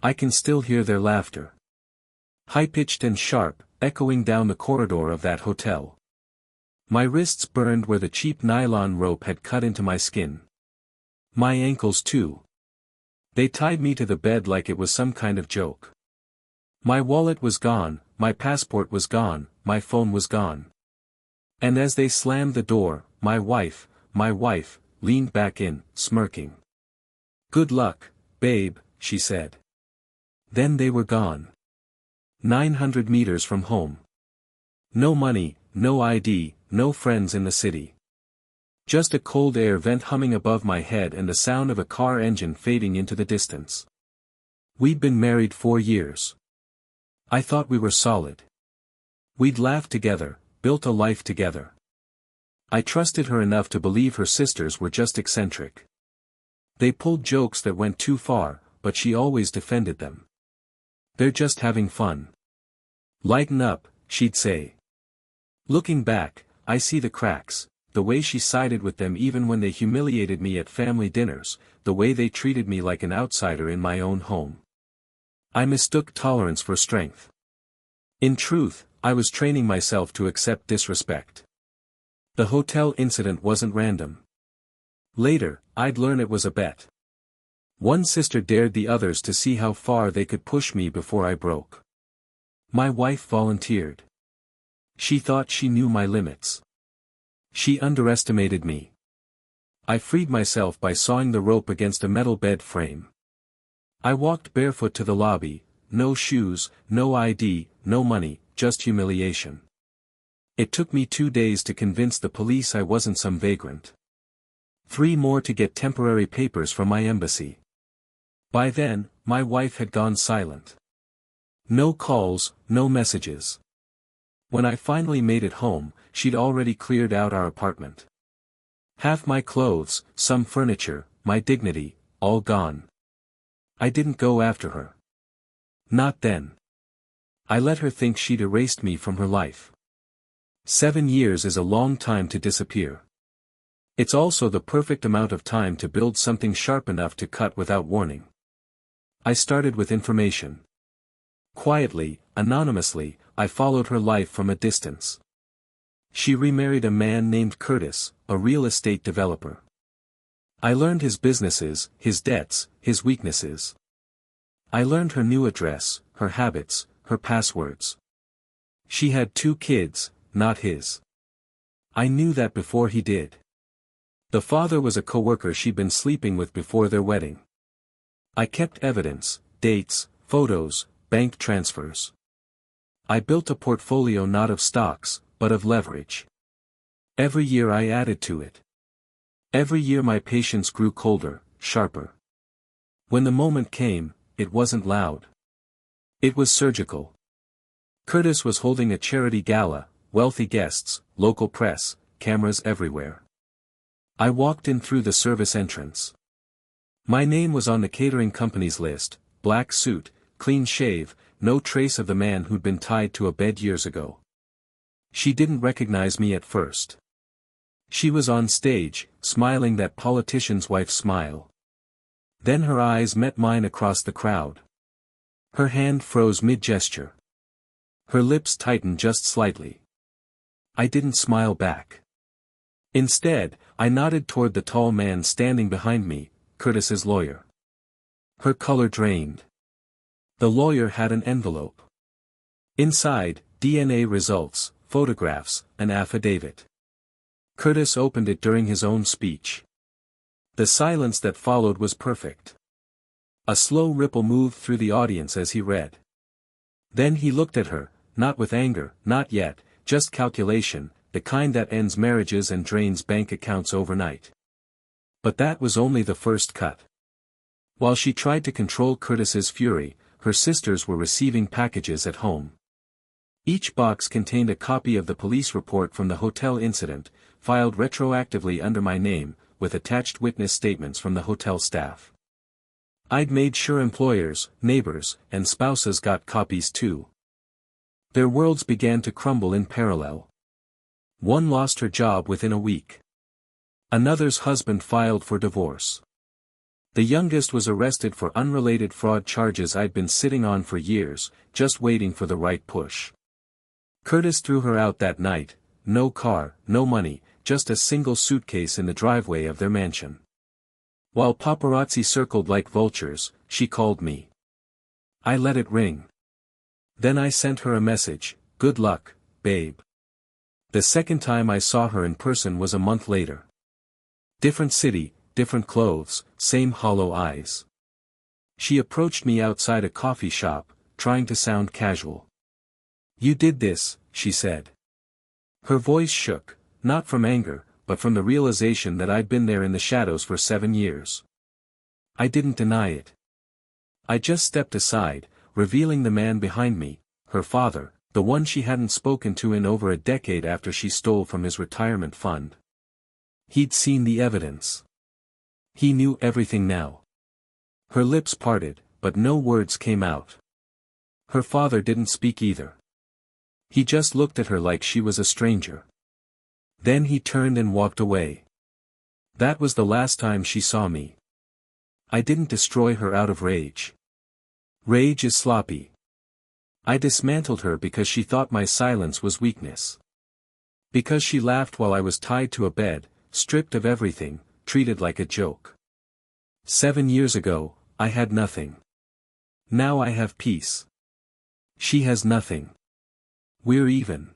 I can still hear their laughter. High-pitched and sharp, echoing down the corridor of that hotel. My wrists burned where the cheap nylon rope had cut into my skin. My ankles too. They tied me to the bed like it was some kind of joke. My wallet was gone, my passport was gone, my phone was gone. And as they slammed the door, my wife, leaned back in, smirking. "Good luck, babe," she said. Then they were gone. 900 meters from home. No money, no ID, no friends in the city. Just a cold air vent humming above my head and the sound of a car engine fading into the distance. We'd been married 4 years. I thought we were solid. We'd laughed together, built a life together. I trusted her enough to believe her sisters were just eccentric. They pulled jokes that went too far, but she always defended them. "They're just having fun. Lighten up," she'd say. Looking back, I see the cracks, the way she sided with them even when they humiliated me at family dinners, the way they treated me like an outsider in my own home. I mistook tolerance for strength. In truth, I was training myself to accept disrespect. The hotel incident wasn't random. Later, I'd learn it was a bet. One sister dared the others to see how far they could push me before I broke. My wife volunteered. She thought she knew my limits. She underestimated me. I freed myself by sawing the rope against a metal bed frame. I walked barefoot to the lobby, no shoes, no ID, no money, just humiliation. It took me 2 days to convince the police I wasn't some vagrant. 3 more to get temporary papers from my embassy. By then, my wife had gone silent. No calls, no messages. When I finally made it home, she'd already cleared out our apartment. Half my clothes, some furniture, my dignity, all gone. I didn't go after her. Not then. I let her think she'd erased me from her life. 7 years is a long time to disappear. It's also the perfect amount of time to build something sharp enough to cut without warning. I started with information. Quietly, anonymously, I followed her life from a distance. She remarried a man named Curtis, a real estate developer. I learned his businesses, his debts, his weaknesses. I learned her new address, her habits, her passwords. She had 2 kids, not his. I knew that before he did. The father was a coworker she'd been sleeping with before their wedding. I kept evidence, dates, photos, bank transfers. I built a portfolio not of stocks, but of leverage. Every year I added to it. Every year my patience grew colder, sharper. When the moment came, it wasn't loud. It was surgical. Curtis was holding a charity gala, wealthy guests, local press, cameras everywhere. I walked in through the service entrance. My name was on the catering company's list, black suit, clean shave, no trace of the man who'd been tied to a bed years ago. She didn't recognize me at first. She was on stage, smiling that politician's wife's smile. Then her eyes met mine across the crowd. Her hand froze mid-gesture. Her lips tightened just slightly. I didn't smile back. Instead, I nodded toward the tall man standing behind me, Curtis's lawyer. Her color drained. The lawyer had an envelope. Inside, DNA results, photographs, an affidavit. Curtis opened it during his own speech. The silence that followed was perfect. A slow ripple moved through the audience as he read. Then he looked at her, not with anger, not yet, just calculation, the kind that ends marriages and drains bank accounts overnight. But that was only the first cut. While she tried to control Curtis's fury, her sisters were receiving packages at home. Each box contained a copy of the police report from the hotel incident, filed retroactively under my name, with attached witness statements from the hotel staff. I'd made sure employers, neighbors, and spouses got copies too. Their worlds began to crumble in parallel. One lost her job within a week. Another's husband filed for divorce. The youngest was arrested for unrelated fraud charges I'd been sitting on for years, just waiting for the right push. Curtis threw her out that night, no car, no money, just a single suitcase in the driveway of their mansion. While paparazzi circled like vultures, she called me. I let it ring. Then I sent her a message, "Good luck, babe." The second time I saw her in person was a month later. Different city, different clothes, same hollow eyes. She approached me outside a coffee shop, trying to sound casual. "You did this," she said. Her voice shook, not from anger, but from the realization that I'd been there in the shadows for 7 years. I didn't deny it. I just stepped aside, revealing the man behind me, her father, the one she hadn't spoken to in over a decade after she stole from his retirement fund. He'd seen the evidence. He knew everything now. Her lips parted, but no words came out. Her father didn't speak either. He just looked at her like she was a stranger. Then he turned and walked away. That was the last time she saw me. I didn't destroy her out of rage. Rage is sloppy. I dismantled her because she thought my silence was weakness. Because she laughed while I was tied to a bed, stripped of everything, treated like a joke. 7 years ago, I had nothing. Now I have peace. She has nothing. We're even.